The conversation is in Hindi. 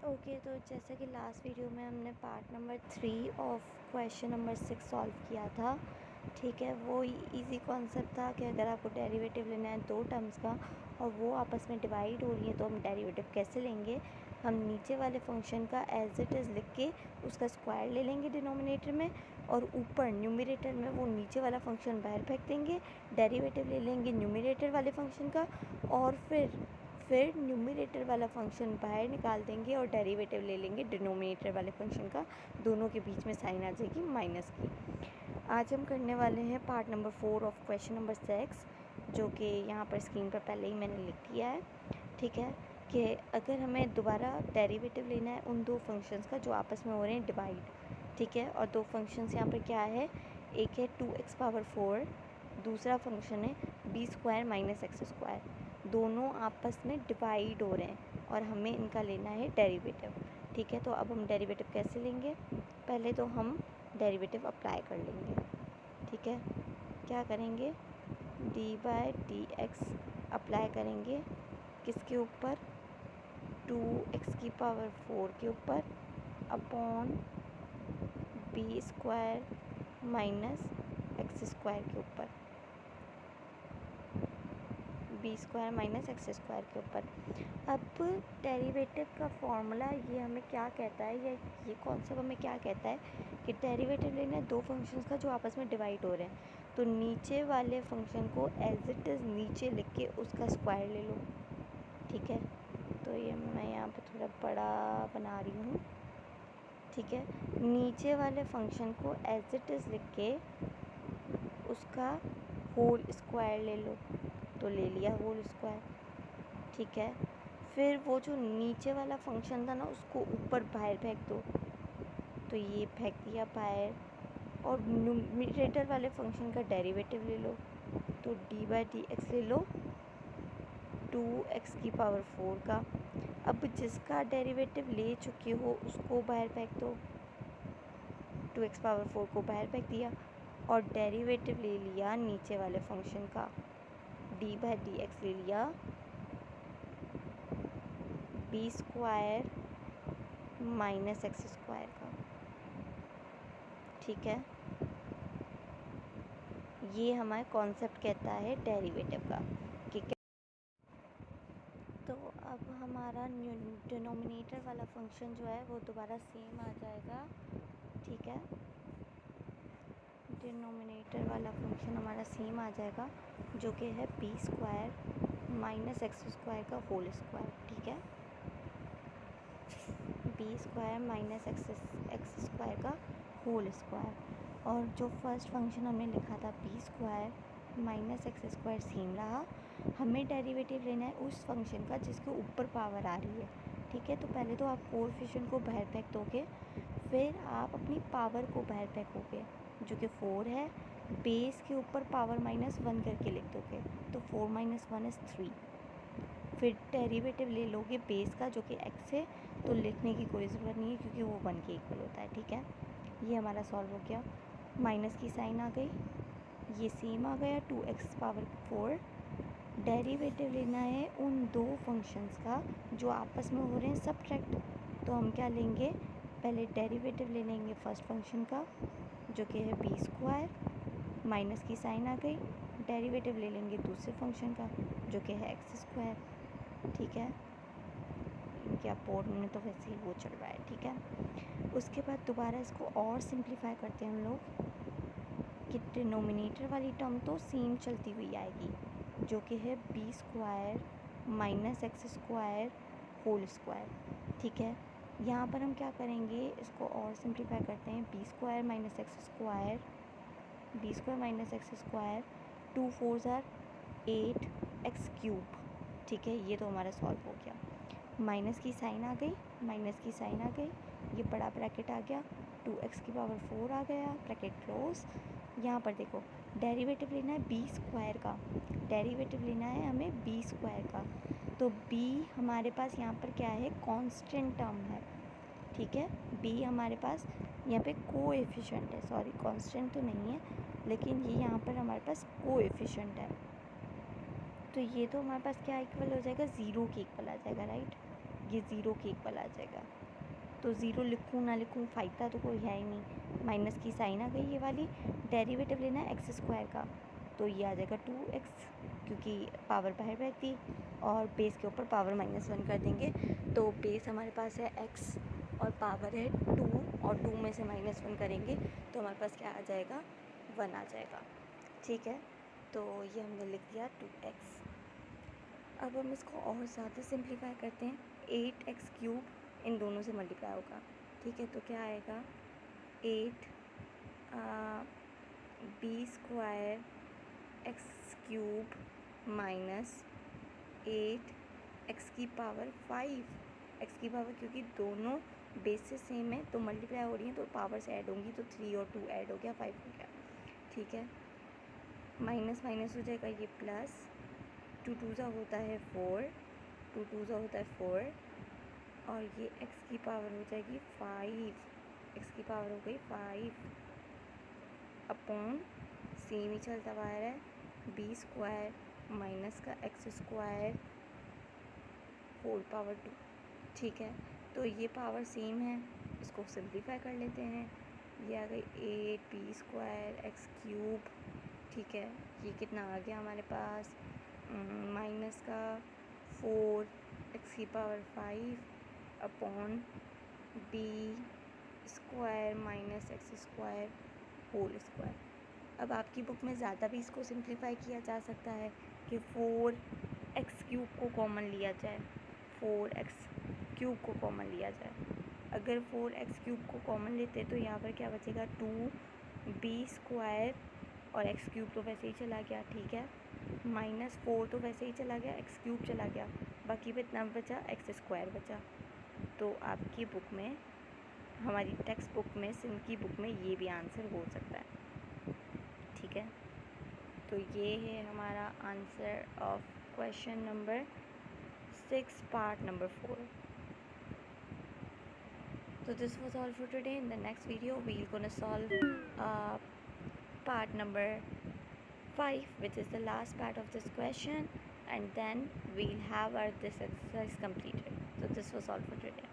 ओके, तो जैसा कि लास्ट वीडियो में हमने part number 3 of question number 6 solve किया था। ठीक है, वो इजी कॉन्सेप्ट था कि अगर आपको डेरिवेटिव लेना है दो टर्म्स का और वो आपस में डिवाइड हो रही है तो हम डेरिवेटिव कैसे लेंगे। हम नीचे वाले फंक्शन का एज इट इज़ लिख के उसका स्क्वायर ले लेंगे डिनोमिनेटर में, और ऊपर न्यूमरेटर में वो नीचे वाला फंक्शन बाहर फेंक देंगे। डेरिवेटिव ले लेंगे न्यूमरेटर वाले फंक्शन का, और फिर न्यूमरेटर वाला फंक्शन बाहर निकाल देंगे और डेरिवेटिव ले लेंगे डिनोमिनेटर वाले फंक्शन का। दोनों के बीच में साइन आ जाएगी माइनस की। आज हम करने वाले हैं part number 4 of question number 6, जो कि यहाँ पर स्क्रीन पर पहले ही मैंने लिख दिया है। ठीक है, कि अगर हमें दोबारा डेरिवेटिव लेना है उन दो फंक्शंस का जो आपस में हो रहे हैं डिवाइड। ठीक है, और दो फंक्शंस यहाँ पर क्या है, एक है 2x⁴, दूसरा फंक्शन है b² - x²। दोनों आपस में डिवाइड हो रहे हैं और हमें इनका लेना है डेरिवेटिव। ठीक है, तो अब हम डेरिवेटिव कैसे लेंगे। पहले तो हम डेरिवेटिव अप्लाई कर लेंगे। ठीक है, क्या करेंगे, d/dx अप्लाई करेंगे किसके ऊपर, 2x⁴ के ऊपर अपॉन b² - x² के ऊपर, b² - x² के ऊपर। अब डेरिवेटिव का फॉर्मूला ये हमें क्या कहता है, या ये कॉन्सेप्ट हमें क्या कहता है कि डेरिवेटिव लेना है दो फंक्शंस का जो आपस में डिवाइड हो रहे हैं, तो नीचे वाले फंक्शन को एज इट इज़ नीचे लिख के उसका स्क्वायर ले लो। ठीक है, तो ये मैं यहाँ पे थोड़ा बड़ा बना रही हूँ। ठीक है, नीचे वाले फंक्शन को एज इट इज़ लिख के उसका होल स्क्वायर ले लो, तो ले लिया होल स्क्वायर। ठीक है, फिर वो जो नीचे वाला फंक्शन था ना उसको ऊपर बाहर फेंक दो, तो ये फेंक दिया बाहर। और न्यूमरेटर वाले फंक्शन का डेरिवेटिव ले लो, तो d/dx ले लो 2x⁴ का। अब जिसका डेरिवेटिव ले चुके हो उसको बाहर फेंक दो, 2x⁴ को बाहर फेंक दिया, और डेरिवेटिव ले लिया नीचे वाले फंक्शन का, d/dx ले लिया b² - x² का। ठीक है, ये हमारा कॉन्सेप्ट कहता है डेरिवेटिव का कि तो अब हमारा डिनोमिनेटर वाला फंक्शन जो है वो दोबारा सेम आ जाएगा। ठीक है, डिनोमिनेटर वाला फंक्शन हमारा सेम आ जाएगा जो कि है b² - x² का होल स्क्वायर। ठीक है, b² - x² का होल स्क्वायर। और जो फर्स्ट फंक्शन हमने लिखा था b² - x² सेम रहा। हमें डेरिवेटिव लेना है उस फंक्शन का जिसके ऊपर पावर आ रही है। ठीक है, तो पहले तो आप कोएफिशिएंट को बाहर फेंक दोगे, फिर आप अपनी पावर को बाहर फेंकोगे जो कि 4 है, बेस के ऊपर पावर -1 करके लिख दोगे, तो 4 - 1 = 3। फिर डेरिवेटिव ले लोगे बेस का जो कि x है, तो लिखने की कोई ज़रूरत नहीं है क्योंकि वो 1 के इक्वल होता है। ठीक है, ये हमारा सॉल्व हो गया। माइनस की साइन आ गई, ये सेम आ गया 2x⁴। डेरिवेटिव लेना है उन दो फंक्शंस का जो आपस में हो रहे हैं सब्ट्रैक्ट, तो हम क्या लेंगे, पहले डेरिवेटिव ले लेंगे फर्स्ट फंक्शन का जो कि है b², माइनस की साइन आ गई, डेरिवेटिव ले लेंगे दूसरे फंक्शन का जो कि है x²। ठीक है, इनके बोर्ड में तो वैसे ही वो चल रहा है। ठीक है, उसके बाद दोबारा इसको और सिंप्लीफाई करते हैं हम लोग कि डिनोमिनेटर वाली टर्म तो सेम चलती हुई आएगी जो कि है b² - x² होल स्क्वायर। ठीक है, यहाँ पर हम क्या करेंगे, इसको और सिंप्लीफाई करते हैं, b² - x², b² - x², 2 4 = 8x³। ठीक है, ये तो हमारा सॉल्व हो गया। माइनस की साइन आ गई, माइनस की साइन आ गई, ये बड़ा ब्रैकेट आ गया, 2x⁴ आ गया, ब्रैकेट क्लोज। यहाँ पर देखो डेरिवेटिव लेना है b² का, डेरिवेटिव लेना है हमें b² का, तो b हमारे पास यहाँ पर क्या है, कांस्टेंट टर्म है। ठीक है, b हमारे पास यहाँ पे कोएफिशिएंट है, सॉरी कांस्टेंट तो नहीं है, लेकिन ये यहाँ पर हमारे पास कोएफिशिएंट है। तो ये तो हमारे पास क्या इक्वल हो जाएगा, 0 के इक्वल आ जाएगा, राइट। ये ज़ीरो के इक्वल आ जाएगा। तो ज़ीरो लिखूँ ना लिखूँ फ़ायदा तो कोई है ही नहीं, माइनस की साइन आ गई ये वाली। डेरिवेटिव लेना है एक्स स्क्वायर का, तो ये आ जाएगा 2x, क्योंकि पावर बाहर रहती, और बेस के ऊपर पावर -1 कर देंगे। तो बेस हमारे पास है x और पावर है 2, और 2 में से -1 करेंगे तो हमारे पास क्या आ जाएगा, 1 आ जाएगा। ठीक है, तो ये हमने लिख दिया 2x। अब हम इसको और ज़्यादा सिंप्लीफाई करते हैं। 8x³ इन दोनों से मल्टीप्लाई होगा। ठीक है, तो क्या आएगा, 8 b² x³ minus 8 x⁵ x की पावर, क्योंकि दोनों बेस से सेम है तो मल्टीप्लाई हो रही हैं तो पावर से ऐड होंगी, तो 3 और 2 ऐड हो गया, 5 हो गया। ठीक है, माइनस माइनस हो जाएगा ये प्लस, 2 2 होता है 4, 2 2 होता है 4, और ये x की पावर हो जाएगी 5, x की पावर हो गई 5 अपॉन सेम ही चलता हुआ है b² माइनस का x² होल पावर 2। ठीक है, तो ये पावर सेम है, इसको सिंप्लीफाई कर लेते हैं। ये आ गई 8b² x³। ठीक है, ये कितना आ गया हमारे पास, माइनस का 4 x⁵ upon b² minus x² whole square. अब आपकी बुक में ज़्यादा भी इसको सिंप्लीफाई किया जा सकता है कि 4x³ को कॉमन लिया जाए, 4x³ को कॉमन लिया जाए। अगर 4x³ को कॉमन लेते तो यहाँ पर क्या बचेगा, 2b² और x³ तो वैसे ही चला गया। ठीक है, -4 तो वैसे ही चला गया, x³ चला गया, बाकी पे इतना बचा, x² बचा। तो आपकी बुक में, हमारी टेक्स्ट बुक में, सिंह की बुक में ये भी आंसर हो सकता है। ठीक है, तो ये है हमारा answer of question number 6 part number 4. So this was all for today. In the next video we're gonna solve part number 5, which is the last part of this question, and then we'll have our this exercise completed. So this was all for today.